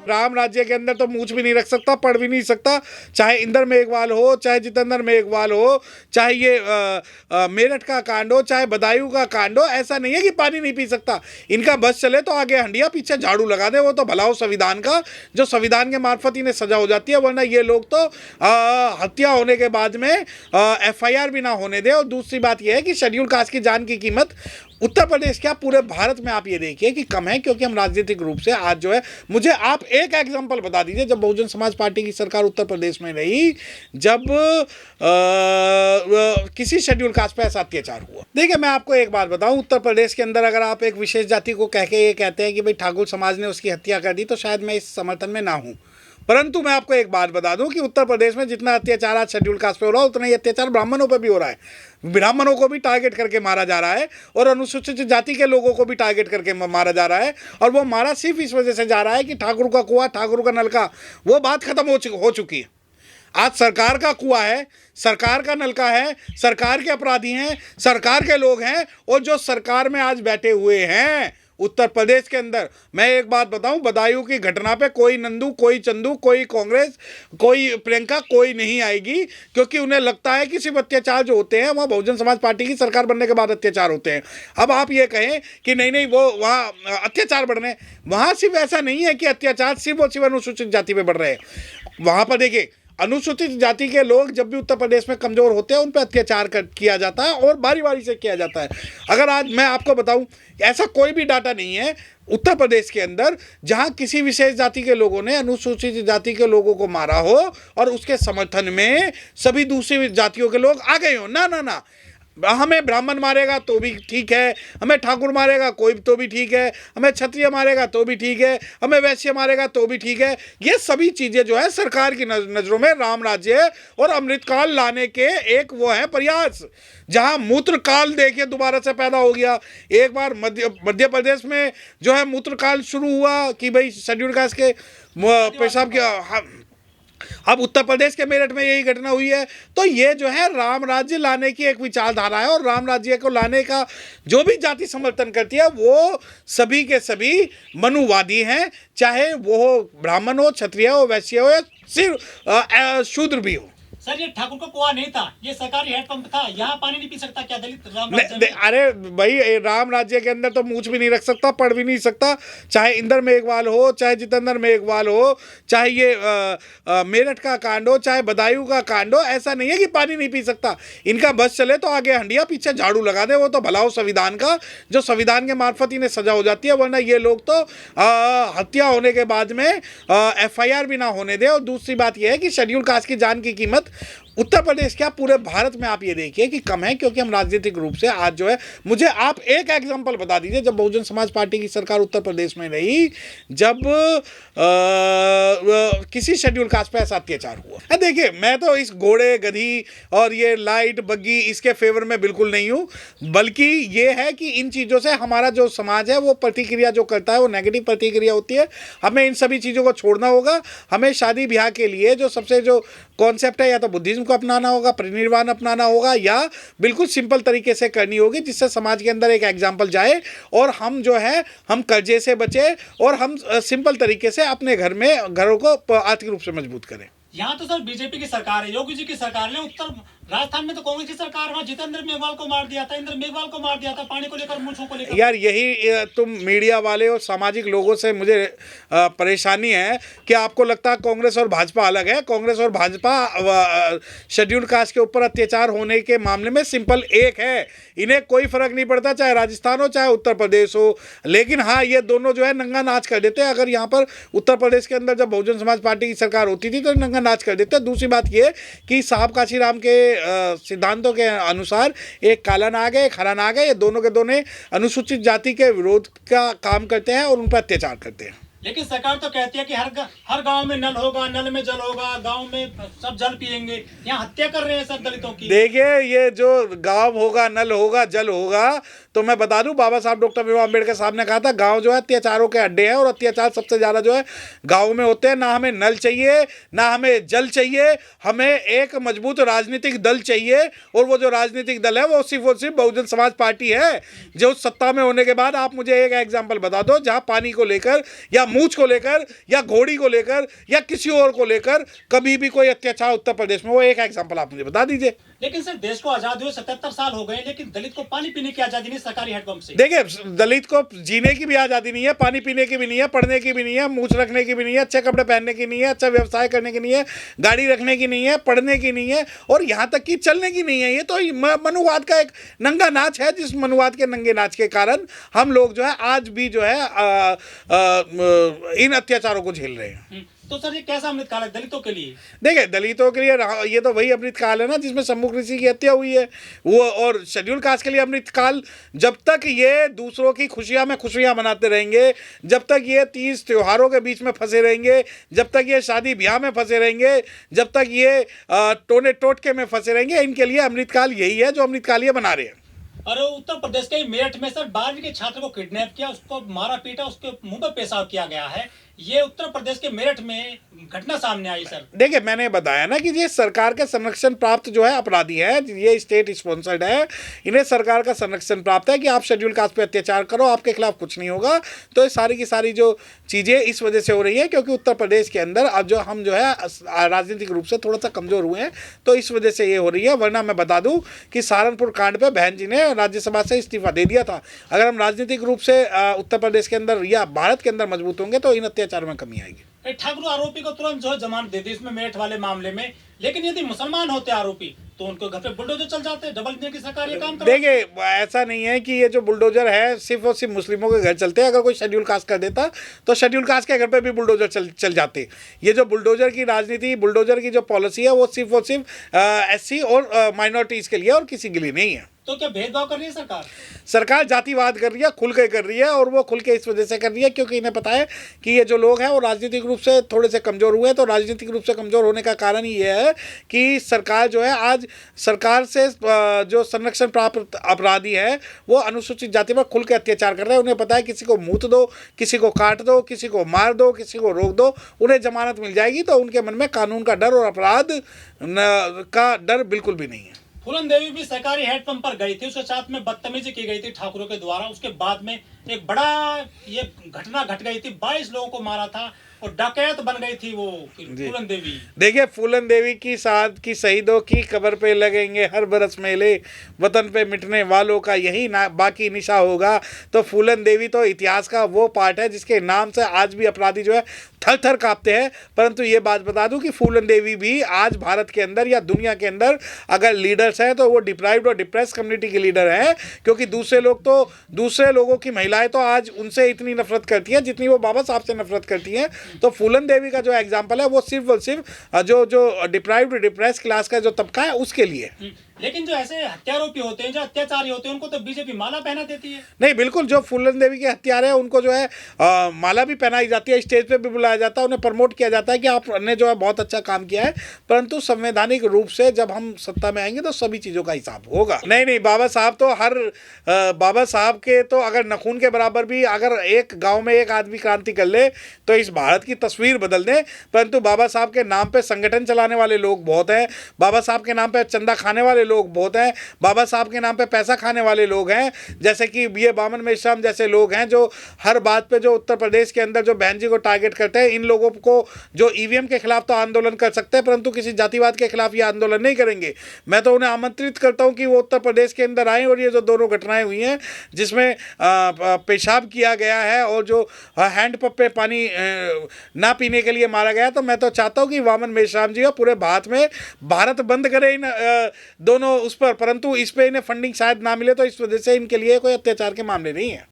राम राज्य के अंदर तो मूछ भी नहीं रख सकता, पढ़ भी नहीं सकता, चाहे इंदर मेघवाल हो, चाहे जितेंद्र मेघवाल हो, चाहे ये मेरठ का कांड हो, चाहे बदायूं का कांड हो। ऐसा नहीं है कि पानी नहीं पी सकता। इनका बस चले तो आगे हंडिया, पीछे झाड़ू लगा दे। वो तो भला हो संविधान का, जो संविधान के मार्फत इन्हें सजा हो जाती है, वरना ये लोग तो हत्या होने के बाद में FIR भी ना होने दे। और दूसरी बात यह है कि शेड्यूल कास्ट की जान की कीमत उत्तर प्रदेश क्या पूरे भारत में आप ये देखिए कि कम है, क्योंकि हम राजनीतिक रूप से आज जो है, मुझे आप एक एग्जांपल बता दीजिए जब बहुजन समाज पार्टी की सरकार उत्तर प्रदेश में रही, जब किसी शेड्यूल कास्ट पे ऐसा अत्याचार हुआ। देखिए मैं आपको एक बात बताऊं, उत्तर प्रदेश के अंदर अगर आप एक विशेष जाति को कह के ये कहते हैं कि भाई ठाकुर समाज ने उसकी हत्या कर दी, तो शायद मैं इस समर्थन में ना हूं। परंतु मैं आपको एक बात बता दूं कि उत्तर प्रदेश में जितना अत्याचार आज शेड्यूल कास्ट पे हो रहा है, उतना ही अत्याचार ब्राह्मणों पे भी हो रहा है। ब्राह्मणों को भी टारगेट करके मारा जा रहा है और अनुसूचित जाति के लोगों को भी टारगेट करके मारा जा रहा है। और वो मारा सिर्फ इस वजह से जा रहा है कि ठाकुर का कुआं, ठाकुर का नलका, वो बात खत्म हो चुकी है। आज सरकार का कुआं है, सरकार का नलका है, सरकार के अपराधी हैं, सरकार के लोग हैं। और जो सरकार में आज बैठे हुए हैं उत्तर प्रदेश के अंदर, मैं एक बात बताऊं, बदायूं की घटना पे कोई नंदू, कोई चंदू, कोई कांग्रेस, कोई प्रियंका, कोई नहीं आएगी, क्योंकि उन्हें लगता है कि सिर्फ अत्याचार जो होते हैं वहाँ बहुजन समाज पार्टी की सरकार बनने के बाद अत्याचार होते हैं। अब आप ये कहें कि नहीं वो वहाँ अत्याचार बढ़ रहे हैं, वहाँ सिर्फ ऐसा नहीं है कि अत्याचार सिर्फ और सिर्फ अनुसूचित जाति पे बढ़ रहे हैं। वहाँ पर देखिए, अनुसूचित जाति के लोग जब भी उत्तर प्रदेश में कमज़ोर होते हैं, उन पर अत्याचार किया जाता है और बारी बारी से किया जाता है। अगर आज मैं आपको बताऊं, ऐसा कोई भी डाटा नहीं है उत्तर प्रदेश के अंदर जहां किसी विशेष जाति के लोगों ने अनुसूचित जाति के लोगों को मारा हो और उसके समर्थन में सभी दूसरी जातियों के लोग आ गए हो। ना ना ना, हमें ब्राह्मण मारेगा तो भी ठीक है, हमें ठाकुर मारेगा कोई तो भी ठीक है, हमें क्षत्रिय मारेगा तो भी ठीक है, हमें वैश्य मारेगा तो भी ठीक है। ये सभी चीज़ें जो है सरकार की नज़रों में राम राज्य और अमृतकाल लाने के एक वो है प्रयास, जहां मूत्रकाल देखिए दोबारा से पैदा हो गया। एक बार मध्य प्रदेश में जो है मूत्रकाल शुरू हुआ कि भाई शेड्यूल कास्ट के पेशाब किया। अब उत्तर प्रदेश के मेरठ में यही घटना हुई है। तो ये जो है राम राज्य लाने की एक विचारधारा है, और राम राज्य को लाने का जो भी जाति समर्थन करती है वो सभी के सभी मनुवादी हैं, चाहे वो ब्राह्मण हो, क्षत्रिय हो, वैश्य हो या सिर्फ शूद्र भी हो। सर ये ठाकुर का कुआं नहीं था, ये सरकारी हैंडपंप था, यहाँ पानी नहीं पी सकता क्या दलित राम राज्य में? अरे भाई, राम राज्य के अंदर तो मूछ भी नहीं रख सकता, पढ़ भी नहीं सकता, चाहे इंदर मेघवाल हो, चाहे जितेंद्र मेघवाल हो, चाहे ये मेरठ का कांड हो, चाहे बदायूं का कांड हो। ऐसा नहीं है कि पानी नहीं पी सकता। इनका बस चले तो आगे हंडिया, पीछे झाड़ू लगा दे। वो तो भला हो संविधान का, जो संविधान के मार्फत इन्हें सजा हो जाती है, वरना ये लोग तो हत्या होने के बाद में FIR भी ना होने दे। और दूसरी बात यह है कि शेड्यूल कास्ट की जान की कीमत उत्तर प्रदेश क्या पूरे भारत में आप ये देखिए कि कम है, क्योंकि हम राजनीतिक रूप से आज जो है, मुझे आप एक एग्जांपल बता दीजिए जब बहुजन समाज पार्टी की सरकार उत्तर प्रदेश में रही, जब किसी शेड्यूल कास्ट पे ऐसा अत्याचार हुआ। देखिए मैं तो इस घोड़े, गधी और ये लाइट, बग्गी इसके फेवर में बिल्कुल नहीं हूँ, बल्कि ये है कि इन चीज़ों से हमारा जो समाज है वो प्रतिक्रिया जो करता है वो नेगेटिव प्रतिक्रिया होती है। हमें इन सभी चीज़ों को छोड़ना होगा। हमें शादी ब्याह के लिए जो सबसे जो कॉन्सेप्ट है, या तो बुद्धिज्म को अपनाना होगा, परिनिर्वाण अपनाना होगा, या बिल्कुल सिंपल तरीके से करनी होगी, जिससे समाज के अंदर एक एग्जाम्पल जाए और हम जो है हम कर्जे से बचे और हम सिंपल तरीके से अपने घरों को आर्थिक रूप से मजबूत करें। यहाँ तो सर बीजेपी की सरकार है, योगी जी की सरकार है। उत्तर राजस्थान में तो कांग्रेस की सरकार है, जितेंद्र मेघवाल को मार दिया था, इंद्र मेघवाल को मार दिया था, पानी को लेकर, मूछों को लेकर। यार यही तुम मीडिया वाले और सामाजिक लोगों से मुझे परेशानी है कि आपको लगता है कांग्रेस और भाजपा अलग है। कांग्रेस और भाजपा शेड्यूल कास्ट के ऊपर अत्याचार होने के मामले में सिंपल एक है, इन्हें कोई फर्क नहीं पड़ता, चाहे राजस्थान हो चाहे उत्तर प्रदेश हो। लेकिन हाँ, ये दोनों जो है नंगा नाच कर देते हैं। अगर यहाँ पर उत्तर प्रदेश के अंदर जब बहुजन समाज पार्टी की सरकार होती थी तो नंगा नाच कर देते हैं। दूसरी बात ये कि साहब काशीराम के सिद्धांतों के अनुसार एक काला नाग है, एक हरा नाग है, ये दोनों के दोनों अनुसूचित जाति के विरोध का काम करते हैं और उन पर अत्याचार करते हैं। लेकिन सरकार तो कहती है कि हर गांव में नल होगा, नल में जल होगा, गांव में सब जल पिएंगे। यहाँ हत्या कर रहे हैं सब दलितों की। देखिए ये जो गांव होगा, नल होगा, जल होगा, तो मैं बता दूं बाबा साहब डॉक्टर भीमराव अम्बेडकर साहब ने कहा था गांव जो है अत्याचारों के अड्डे हैं और अत्याचार सबसे ज़्यादा जो है गाँव में होते हैं। ना हमें नल चाहिए, ना हमें जल चाहिए, हमें एक मजबूत राजनीतिक दल चाहिए। और वो जो राजनीतिक दल है वो सिर्फ बहुजन समाज पार्टी है, जो सत्ता में होने के बाद आप मुझे एक एग्जाम्पल बता दो जहाँ पानी को लेकर या मूछ को लेकर या घोड़ी को लेकर या किसी और को लेकर कभी भी कोई अत्याचार उत्तर प्रदेश में, वो एक एग्जाम्पल आप मुझे बता दीजिए। लेकिन सर देश को आजाद हुए 77 साल हो गए, लेकिन दलित को पानी पीने की आजादी नहीं सरकारी हैंडपंप से। देखिए, दलित को जीने की भी आज़ादी नहीं है, पानी पीने की भी नहीं है, पढ़ने की भी नहीं है, मूछ रखने की भी नहीं है, अच्छे कपड़े पहनने की नहीं है, अच्छा व्यवसाय करने की नहीं है, गाड़ी रखने की नहीं है, पढ़ने की नहीं है, और यहाँ तक कि चलने की नहीं है। ये तो मनुवाद का एक नंगा नाच है, जिस मनुवाद के नंगे नाच के कारण हम लोग जो है आज भी जो है इन अत्याचारों को झेल रहे हैं। तो सर ये कैसा अमृतकाल है दलितों के लिए? देखिए, दलितों के लिए ये तो वही अमृतकाल है ना जिसमें शंभू ऋषि की हत्या हुई है वो, और शेड्यूल कास्ट के लिए अमृतकाल जब तक ये दूसरों की खुशियां में खुशियां मनाते रहेंगे, जब तक ये तीज त्योहारों के बीच में फंसे रहेंगे, जब तक ये शादी ब्याह में फंसे रहेंगे, जब तक ये टोने टोटके में फंसे रहेंगे, इनके लिए अमृतकाल यही है जो अमृतकाल ये बना रहे हैं। और उत्तर प्रदेश के मेरठ में सर 12वीं के छात्र को किडनैप किया, उसको मारा पीटा, उसके मुंह पर पेशाब किया गया है। ये उत्तर प्रदेश के मेरठ में घटना सामने आई सर। देखिए, मैंने बताया ना कि ये सरकार के संरक्षण प्राप्त जो है अपराधी है, ये स्टेट स्पॉन्सर्ड है, इन्हें सरकार का संरक्षण प्राप्त है कि आप शेड्यूल कास्ट पे अत्याचार करो, आपके खिलाफ कुछ नहीं होगा। तो ये सारी की सारी जो चीज़ें इस वजह से हो रही है क्योंकि उत्तर प्रदेश के अंदर अब जो हम जो है राजनीतिक रूप से थोड़ा सा कमज़ोर हुए हैं, तो इस वजह से ये हो रही है। वरना मैं बता दूँ कि सहारनपुर कांड पर बहन जी ने राज्यसभा से इस्तीफा दे दिया था। अगर हम राजनीतिक रूप से उत्तर प्रदेश के अंदर या भारत के अंदर मजबूत होंगे तो इन अत्याचारों में कमी आएगी। ठाकुर आरोपी को तुरंत जो है जमानत दे दी इसमें मेरठ वाले मामले में, लेकिन यदि मुसलमान होते आरोपी तो उनको घर पे बुलडोजर चल जाते। डबल इंजन की सरकार ये काम कर। देखिए, ऐसा नहीं है कि ये जो बुलडोजर है सिर्फ और सिर्फ मुस्लिमों के घर चलते हैं। अगर कोई शेड्यूल कास्ट कर देता तो शेड्यूल कास्ट के घर पे भी बुलडोजर चल जाते। ये जो बुलडोजर की राजनीति, बुलडोजर की जो पॉलिसी है वो सिर्फ और सिर्फ SC और माइनॉरिटीज़ के लिए और किसी के लिए नहीं है। तो क्या भेदभाव कर रही है सरकार? सरकार जातिवाद कर रही है, खुल के कर रही है, और वो खुल के इस वजह से कर रही है क्योंकि इन्हें पता है कि ये जो लोग हैं वो राजनीतिक रूप से थोड़े से कमज़ोर हुए हैं। तो राजनीतिक रूप से कमज़ोर होने का कारण ये है कि सरकार जो है आज सरकार से जो संरक्षण प्राप्त अपराधी है वो अनुसूचित जाति पर खुल के अत्याचार कर रहे हैं। उन्हें पता है किसी को मूत दो, किसी को काट दो, किसी को मार दो, किसी को रोक दो, उन्हें जमानत मिल जाएगी। तो उनके मन में कानून का डर और अपराध का डर बिल्कुल भी नहीं है। फूलन देवी भी सरकारी हैंडपंप पर गई थी, उसके साथ में बदतमीजी की गई थी ठाकुरों के द्वारा। उसके बाद में एक बड़ा ये घटना घट गई थी, 22 लोगों को मारा था और डकैत बन गई थी वो फूलन देवी। देखिए, फूलन देवी की साथ की शहीदों की कब्र पे लगेंगे हर बरस मेले, वतन पे मिटने वालों का यही बाकी निशा होगा। तो फूलन देवी तो इतिहास का वो पार्ट है जिसके नाम से आज भी अपराधी जो है थर थर कांपते हैं। परंतु ये बात बता दूं कि फूलन देवी भी आज भारत के अंदर या दुनिया के अंदर अगर लीडर्स हैं तो वो डिप्राइव्ड और डिप्रेस कम्युनिटी के लीडर हैं, क्योंकि दूसरे लोगों की महिलाएं तो आज उनसे इतनी नफरत करती हैं जितनी वो बाबा साहब से नफरत करती हैं। तो फूलन देवी का जो एग्जाम्पल है वो सिर्फ और सिर्फ जो डिप्राइव्ड डिप्रेस क्लास का जो तबका है उसके लिए। लेकिन जो ऐसे हत्यारोपी होते हैं, जो अत्याचारी होते हैं, उनको तो बीजेपी माला पहना देती है। नहीं, बिल्कुल, जो फूलन देवी के हत्यारे हैं उनको जो है माला भी पहनाई जाती है, स्टेज पे भी बुलाया जाता है, उन्हें प्रमोट किया जाता है कि आपने जो है बहुत अच्छा काम किया है। परंतु संवैधानिक रूप से जब हम सत्ता में आएंगे तो सभी चीज़ों का हिसाब होगा। नहीं, बाबा साहब तो बाबा साहब के तो अगर नखून के बराबर भी अगर एक गाँव में एक आदमी क्रांति कर ले तो इस भारत की तस्वीर बदल दे। परंतु बाबा साहब के नाम पर संगठन चलाने वाले लोग बहुत हैं, बाबा साहब के नाम पर चंदा खाने वाले लोग बहुत हैं, बाबा साहब के नाम पे पैसा खाने वाले लोग हैं, जैसे कि BA बामन मेश्राम जैसे लोग हैं जो हर बात पे जो उत्तर प्रदेश के अंदर जो बहन जी को टारगेट करते हैं। इन लोगों को जो EVM के खिलाफ तो आंदोलन कर सकते हैं परंतु किसी जातिवाद के खिलाफ ये आंदोलन नहीं करेंगे। मैं तो उन्हें आमंत्रित करता हूँ कि वो उत्तर प्रदेश के अंदर आएँ और ये जो दोनों घटनाएं हुई हैं जिसमें पेशाब किया गया है और जो हैंडपंप पे पानी ना पीने के लिए मारा गया, तो मैं तो चाहता हूँ कि वामन मेश्राम जी पूरे भारत बंद करें इन दोनों उस पर, परंतु इस पे इन्हें फंडिंग शायद ना मिले तो इस वजह से इनके लिए कोई अत्याचार के मामले नहीं है।